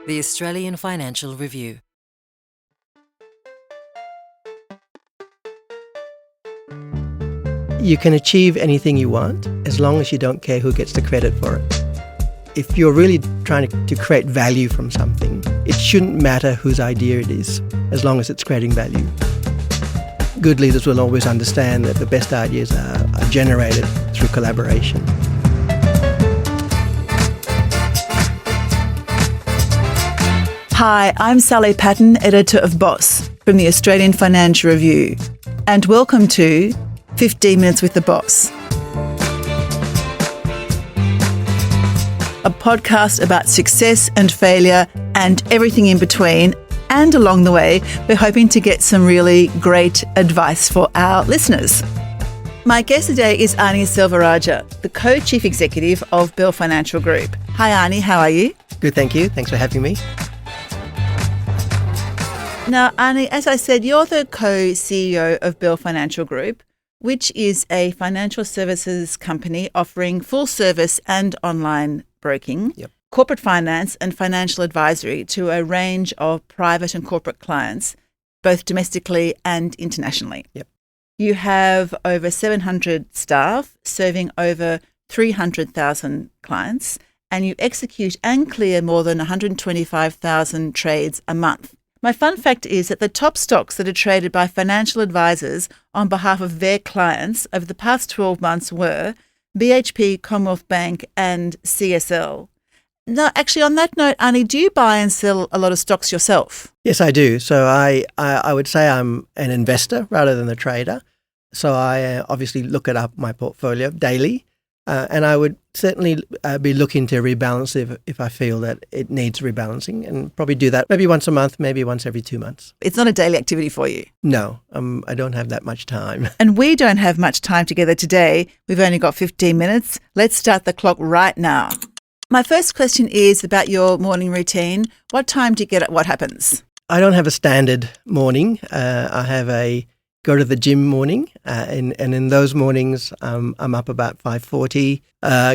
The Australian Financial Review. You can achieve anything you want as long as you don't care who gets the credit for it. If you're really trying to create value from something, it shouldn't matter whose idea it is, as long as it's creating value. Good leaders will always understand that the best ideas are generated through collaboration. Hi, I'm Sally Patton, editor of Boss from the Australian Financial Review, and welcome to 15 Minutes with the Boss, a podcast about success and failure and everything in between. And along the way, we're hoping to get some really great advice for our listeners. My guest today is Arnie Selvarajah, the co-chief executive of Bell Financial Group. Hi Arnie, how are you? Good, thank you. Thanks for having me. Now, Arnie, as I said, you're the co-CEO of Bell Financial Group, which is a financial services company offering full service and online broking, corporate finance and financial advisory to a range of private and corporate clients, both domestically and internationally. You have over 700 staff serving over 300,000 clients, and you execute and clear more than 125,000 trades a month. My fun fact is that the top stocks that are traded by financial advisors on behalf of their clients over the past 12 months were BHP, Commonwealth Bank and CSL. Now, actually, on that note, Arnie, do you buy and sell a lot of stocks yourself? Yes, I do. So I would say I'm an investor rather than a trader. So I obviously look up my portfolio daily. And I would certainly be looking to rebalance if I feel that it needs rebalancing, and probably do that maybe once a month, maybe once every 2 months. It's not a daily activity for you? No, I don't have that much time. And we don't have much time together today. We've only got 15 minutes. Let's start the clock right now. My first question is about your morning routine. What time do you get up? What happens? I don't have a standard morning. I have a go to the gym morning, and in those mornings, I'm up about 5:40,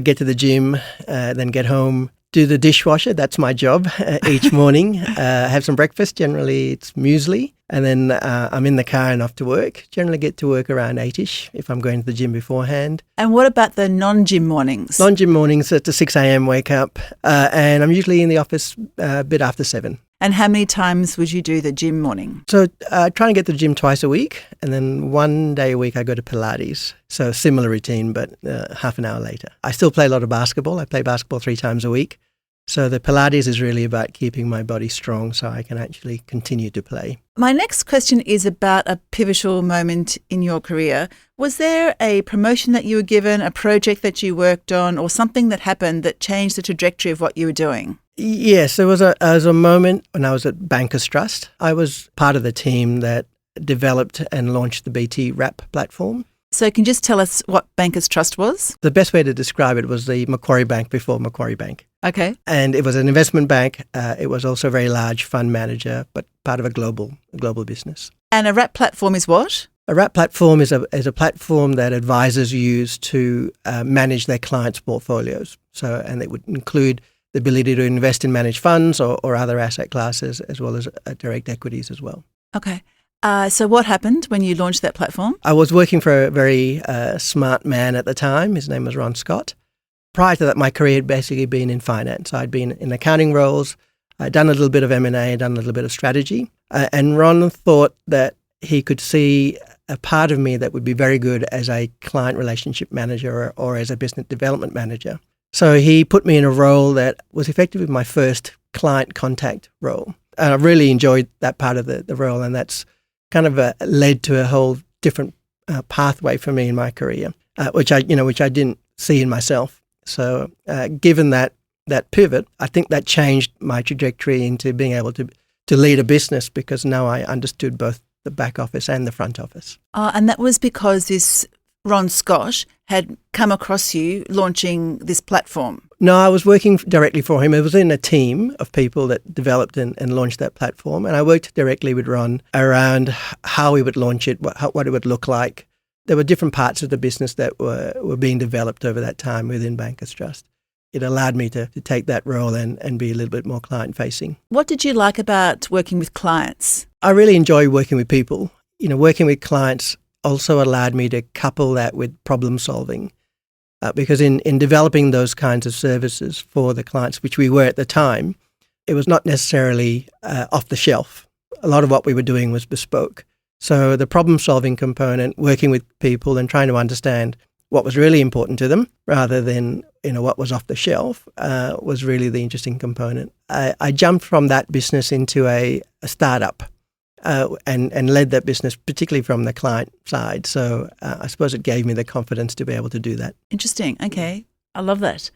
get to the gym, then get home, do the dishwasher. That's my job each morning. Have some breakfast. Generally, it's muesli. And then I'm in the car and off to work. Generally get to work around 8-ish if I'm going to the gym beforehand. And what about the non-gym mornings? Non-gym mornings, at the 6 a.m. wake up, and I'm usually in the office a bit after 7. And how many times would you do the gym morning? So I try and get to the gym twice a week, and then one day a week I go to Pilates. So similar routine, but half an hour later. I still play a lot of basketball. I play basketball 3 times a week. So the Pilates is really about keeping my body strong so I can actually continue to play. My next question is about a pivotal moment in your career. Was there a promotion that you were given, a project that you worked on, or something that happened that changed the trajectory of what you were doing? Yes, there was a moment when I was at Bankers Trust. I was part of the team that developed and launched the BT Wrap platform. So can you just tell us what Bankers Trust was? The best way to describe it was the Macquarie Bank before Macquarie Bank. Okay. And it was an investment bank. It was also a very large fund manager, but part of a global business. And a wrap platform is what? A wrap platform is a platform that advisors use to manage their clients' portfolios. And it would include the ability to invest in managed funds or other asset classes, as well as direct equities as well. Okay. So what happened when you launched that platform? I was working for a very smart man at the time. His name was Ron Scott. Prior to that, my career had basically been in finance. I'd been in accounting roles. I'd done a little bit of M&A, done a little bit of strategy. And Ron thought that he could see a part of me that would be very good as a client relationship manager or as a business development manager. So he put me in a role that was effectively my first client contact role. And I really enjoyed that part of the role, and that's kind of led to a whole different pathway for me in my career, which I didn't see in myself. So given that pivot, I think that changed my trajectory into being able to lead a business, because now I understood both the back office and the front office. And that was because this Ron Scott had come across you launching this platform. No, I was working directly for him. It was in a team of people that developed and launched that platform. And I worked directly with Ron around how we would launch it, what it would look like. There were different parts of the business that were being developed over that time within Bankers Trust. it allowed me to take that role and be a little bit more client-facing. What did you like about working with clients? I really enjoy working with people. Working with clients also allowed me to couple that with problem solving. Because in developing those kinds of services for the clients, which we were at the time, it was not necessarily off the shelf. A lot of what we were doing was bespoke. So the problem-solving component, working with people and trying to understand what was really important to them rather than what was off the shelf, was really the interesting component. I jumped from that business into a startup and led that business, particularly from the client side. So I suppose it gave me the confidence to be able to do that. Interesting. Okay. I love that.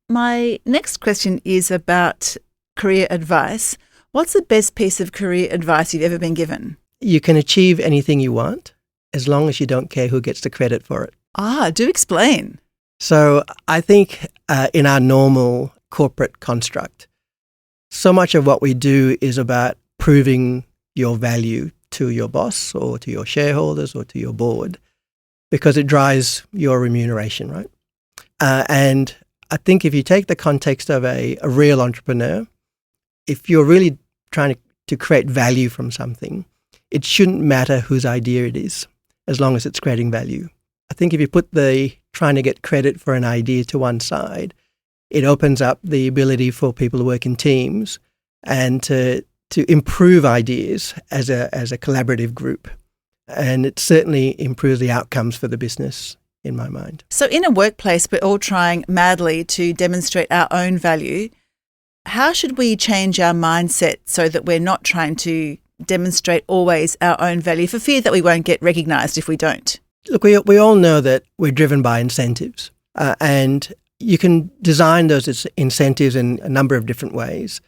My next question is about career advice. What's the best piece of career advice you've ever been given? You can achieve anything you want as long as you don't care who gets the credit for it. Do explain. So I think in our normal corporate construct, so much of what we do is about proving your value to your boss or to your shareholders or to your board because it drives your remuneration, right? And I think if you take the context of a real entrepreneur, if you're really trying to create value from something, it shouldn't matter whose idea it is, as long as it's creating value. I think if you put the trying to get credit for an idea to one side, it opens up the ability for people to work in teams and to improve ideas as a collaborative group. And it certainly improves the outcomes for the business, in my mind. So in a workplace, we're all trying madly to demonstrate our own value. How should we change our mindset so that we're not trying to demonstrate always our own value for fear that we won't get recognised if we don't? Look, we all know that we're driven by incentives, and you can design those incentives in a number of different ways.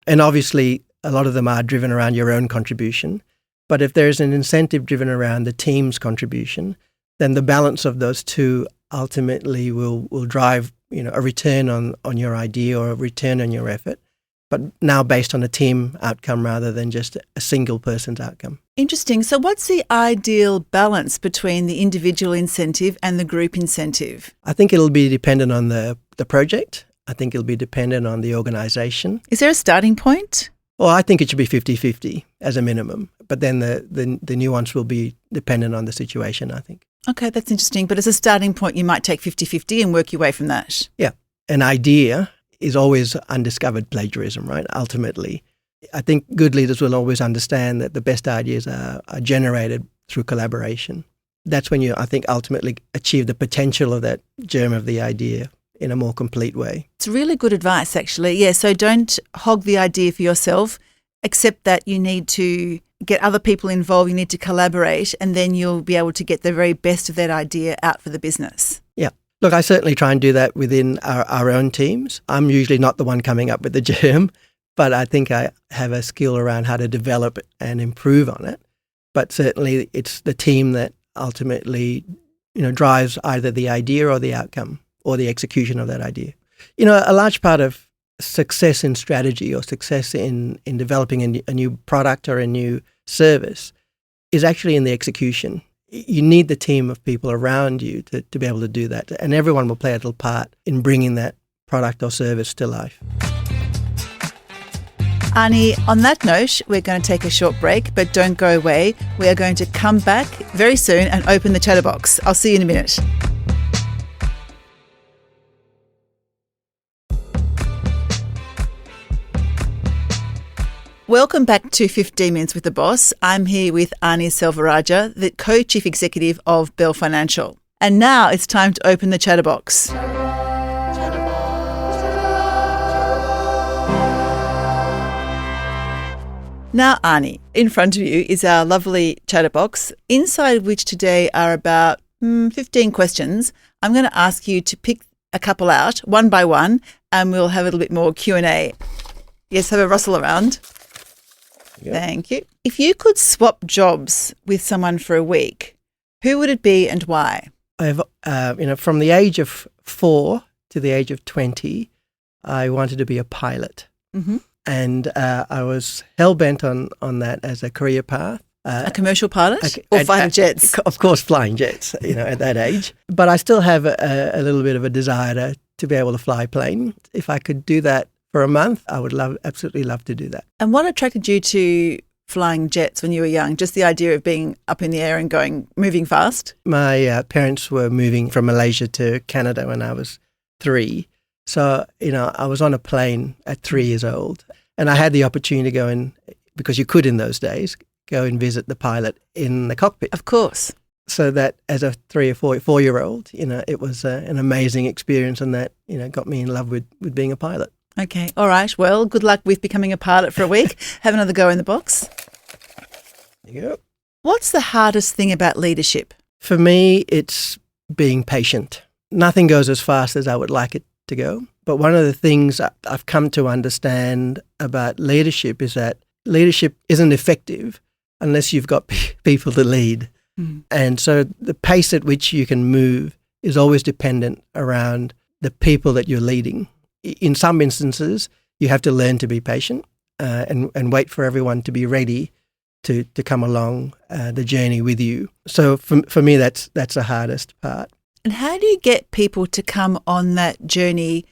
And obviously, a lot of them are driven around your own contribution. But if there's an incentive driven around the team's contribution, then the balance of those two ultimately will drive a return on your idea or a return on your effort, but now based on a team outcome rather than just a single person's outcome. Interesting. So what's the ideal balance between the individual incentive and the group incentive? I think it'll be dependent on the project. I think it'll be dependent on the organisation. Is there a starting point? Well, I think it should be 50-50 as a minimum, but then the nuance will be dependent on the situation, I think. Okay, that's interesting. But as a starting point, you might take 50-50 and work your way from that. Yeah. An idea is always undiscovered plagiarism, right? Ultimately, I think good leaders will always understand that the best ideas are generated through collaboration. That's when you, I think, ultimately achieve the potential of that germ of the idea in a more complete way. It's really good advice, actually. Yeah, so don't hog the idea for yourself, accept that you need to get other people involved, you need to collaborate, and then you'll be able to get the very best of that idea out for the business. Yeah. Look, I certainly try and do that within our own teams. I'm usually not the one coming up with the germ, but I think I have a skill around how to develop it and improve on it. But certainly it's the team that ultimately, drives either the idea or the outcome or the execution of that idea. A large part of success in strategy or success in developing a new product or a new service is actually in the execution. You need the team of people around you to be able to do that. And everyone will play a little part in bringing that product or service to life. Arnie, on that note, we're going to take a short break, but don't go away. We are going to come back very soon and open the chatterbox. I'll see you in a minute. Welcome back to 15 Minutes with the Boss. I'm here with Arnie Selvarajah, the Co-Chief Executive of Bell Financial. And now it's time to open the chatterbox. Now, Arnie, in front of you is our lovely chatterbox, inside which today are about 15 questions. I'm going to ask you to pick a couple out, one by one, and we'll have a little bit more Q&A. Yes, have a rustle around. Yep. Thank you. If you could swap jobs with someone for a week, who would it be and why? I've, from the age of 4 to the age of 20, I wanted to be a pilot. Mm-hmm. And I was hell-bent on that as a career path. A commercial pilot or fighter jets? Of course, flying jets, at that age. But I still have a little bit of a desire to be able to fly a plane. If I could do that for a month, I would absolutely love to do that. And what attracted you to flying jets when you were young? Just the idea of being up in the air and moving fast? My parents were moving from Malaysia to Canada when I was 3. So, I was on a plane at 3 years old, and I had the opportunity to go in, because you could in those days, go and visit the pilot in the cockpit. Of course. So that as a 3 or 4-year-old, it was an amazing experience, and that, got me in love with being a pilot. Okay. All right. Well, good luck with becoming a pilot for a week. Have another go in the box. There you go. What's the hardest thing about leadership? For me, it's being patient. Nothing goes as fast as I would like it to go. But one of the things I've come to understand about leadership is that leadership isn't effective unless you've got people to lead. Mm. And so the pace at which you can move is always dependent around the people that you're leading. In some instances, you have to learn to be patient and wait for everyone to be ready to come along the journey with you. So for me, that's the hardest part. And how do you get people to come on that journey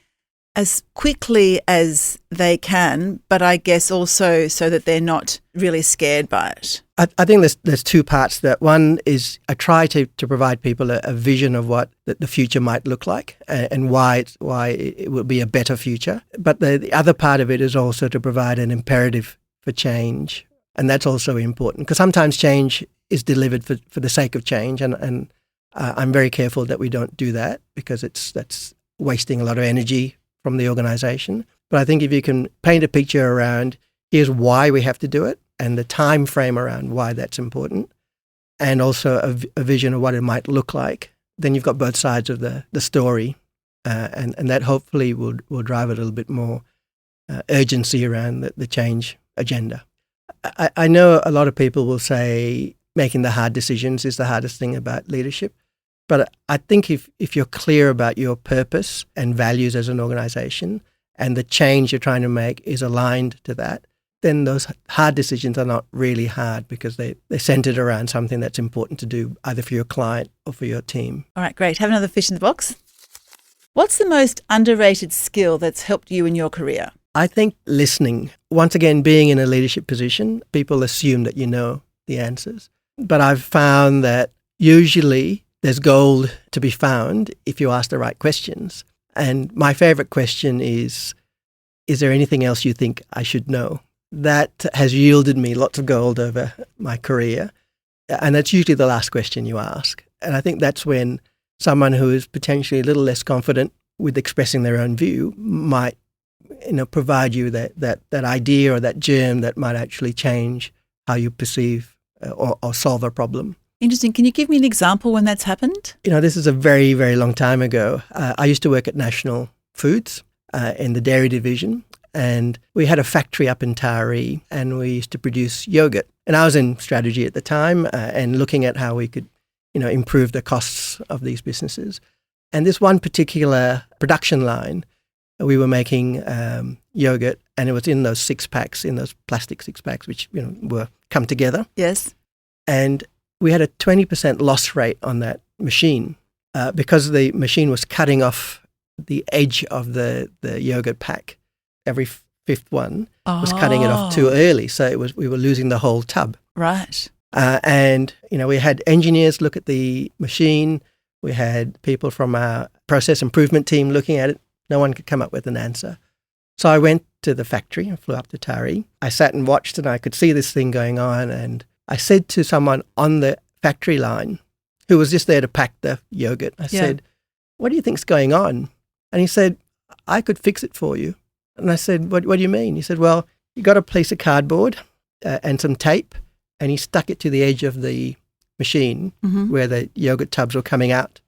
as quickly as they can, but I guess also so that they're not really scared by it? I think there's 2 parts to that. One is I try to provide people a vision of what the future might look like and why it will be a better future. But the other part of it is also to provide an imperative for change. And that's also important, because sometimes change is delivered for the sake of change. And I'm very careful that we don't do that, because that's wasting a lot of energy from the organisation. But I think if you can paint a picture around here's why we have to do it and the time frame around why that's important, and also a vision of what it might look like, then you've got both sides of the story, and that hopefully will drive a little bit more urgency around the change agenda. I know a lot of people will say making the hard decisions is the hardest thing about leadership. But I think if you're clear about your purpose and values as an organisation, and the change you're trying to make is aligned to that, then those hard decisions are not really hard, because they're centred around something that's important to do either for your client or for your team. All right, great. Have another fish in the box. What's the most underrated skill that's helped you in your career? I think listening. Once again, being in a leadership position, people assume that you know the answers. But I've found that usually there's gold to be found if you ask the right questions. And my favourite question is there anything else you think I should know? That has yielded me lots of gold over my career. And that's usually the last question you ask. And I think that's when someone who is potentially a little less confident with expressing their own view might provide you that idea or that germ that might actually change how you perceive or solve a problem. Interesting. Can you give me an example when that's happened? This is a very, very long time ago. I used to work at National Foods in the dairy division, and we had a factory up in Taree, and we used to produce yogurt. And I was in strategy at the time and looking at how we could, improve the costs of these businesses. And this one particular production line, we were making yogurt, and it was in those 6-packs, in those plastic 6-packs, which were come together. Yes. And we had a 20% loss rate on that machine because the machine was cutting off the edge of the yogurt pack. Every 5th one was cutting it off too early, so we were losing the whole tub. Right. And we had engineers look at the machine. We had people from our process improvement team looking at it. No one could come up with an answer. So I went to the factory and flew up to Taree. I sat and watched, and I could see this thing going on, and I said to someone on the factory line who was just there to pack the yogurt, I said, "What do you think's going on?" And he said, "I could fix it for you." And I said, what do you mean? He said, "Well, you got a piece of cardboard and some tape," and he stuck it to the edge of the machine where the yogurt tubs were coming out.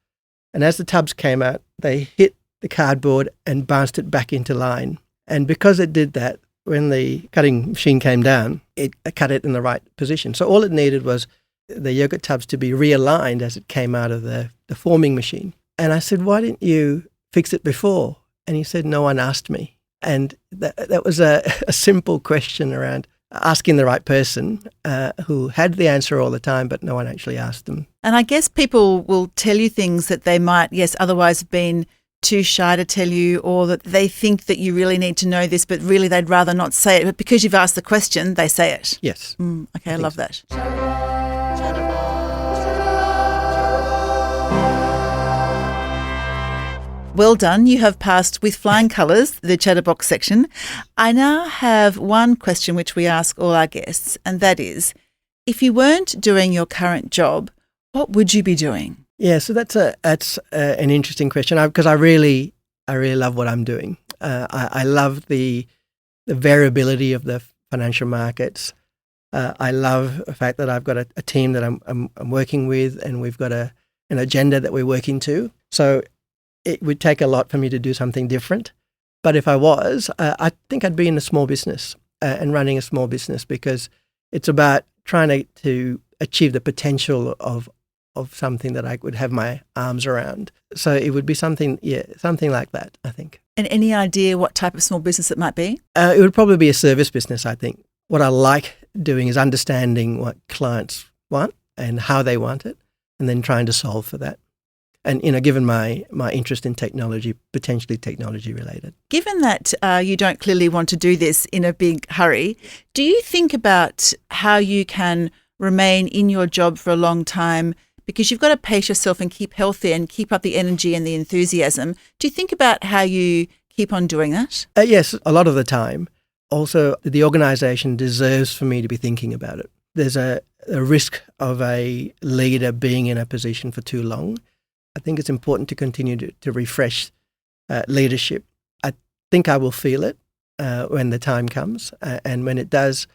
And as the tubs came out, they hit the cardboard and bounced it back into line. And because it did that, when the cutting machine came down, it cut it in the right position. So all it needed was the yogurt tubs to be realigned as it came out of the forming machine. And I said, "Why didn't you fix it before?" And he said, "No one asked me." And that was a simple question around asking the right person who had the answer all the time, but no one actually asked them. And I guess people will tell you things that they might, otherwise have been too shy to tell you, or that they think that you really need to know this, but really they'd rather not say it. But because you've asked the question, they say it. Yes. Okay, I love that. Well done. You have passed with flying colours the Chatterbox section. I now have one question which we ask all our guests, and that is, if you weren't doing your current job, what would you be doing? Yeah, so that's an interesting question because I really love what I'm doing. I love the variability of the financial markets. I love the fact that I've got a team that I'm working with, and we've got an agenda that we're working to. So it would take a lot for me to do something different. But if I was, I think I'd be in a small business and running a small business, because it's about trying to achieve the potential of something that I would have my arms around. So it would be something like that, I think. And any idea what type of small business it might be? It would probably be a service business, I think. What I like doing is understanding what clients want and how they want it, and then trying to solve for that. And, given my interest in technology, potentially technology related. Given that you don't clearly want to do this in a big hurry, do you think about how you can remain in your job for a long time? Because you've got to pace yourself and keep healthy and keep up the energy and the enthusiasm. Do you think about how you keep on doing that? Yes, a lot of the time. Also, the organisation deserves for me to be thinking about it. There's a risk of a leader being in a position for too long. I think it's important to continue to refresh leadership. I think I will feel it when the time comes. And when it does,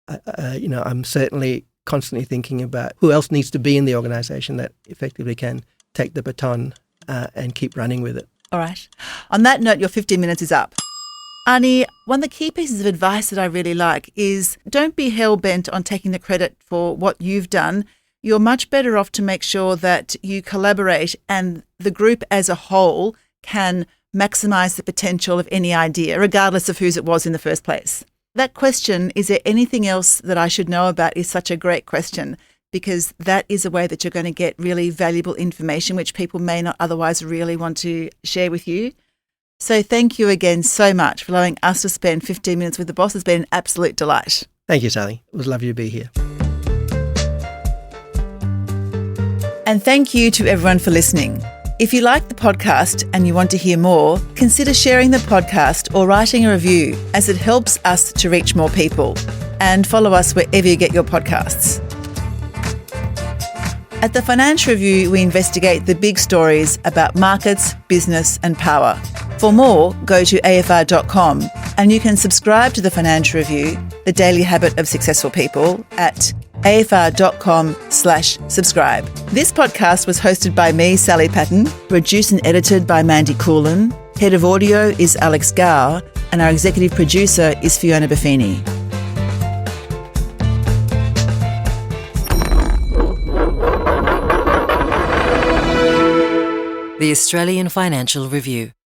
I'm certainly constantly thinking about who else needs to be in the organisation that effectively can take the baton and keep running with it. All right. On that note, your 15 minutes is up. Arnie, one of the key pieces of advice that I really like is don't be hell-bent on taking the credit for what you've done. You're much better off to make sure that you collaborate and the group as a whole can maximise the potential of any idea, regardless of whose it was in the first place. That question, is there anything else that I should know about, is such a great question, because that is a way that you're going to get really valuable information which people may not otherwise really want to share with you. So thank you again so much for allowing us to spend 15 minutes with the boss. It's been an absolute delight. Thank you, Sally. It was lovely to be here. And thank you to everyone for listening. If you like the podcast and you want to hear more, consider sharing the podcast or writing a review, as it helps us to reach more people. And follow us wherever you get your podcasts. At the Financial Review, we investigate the big stories about markets, business and power. For more, go to afr.com, and you can subscribe to the Financial Review, the daily habit of successful people, at afr.com/subscribe. This podcast was hosted by me, Sally Patton, produced and edited by Mandy Coulin. Head of audio is Alex Gower, and our executive producer is Fiona Buffini. The Australian Financial Review.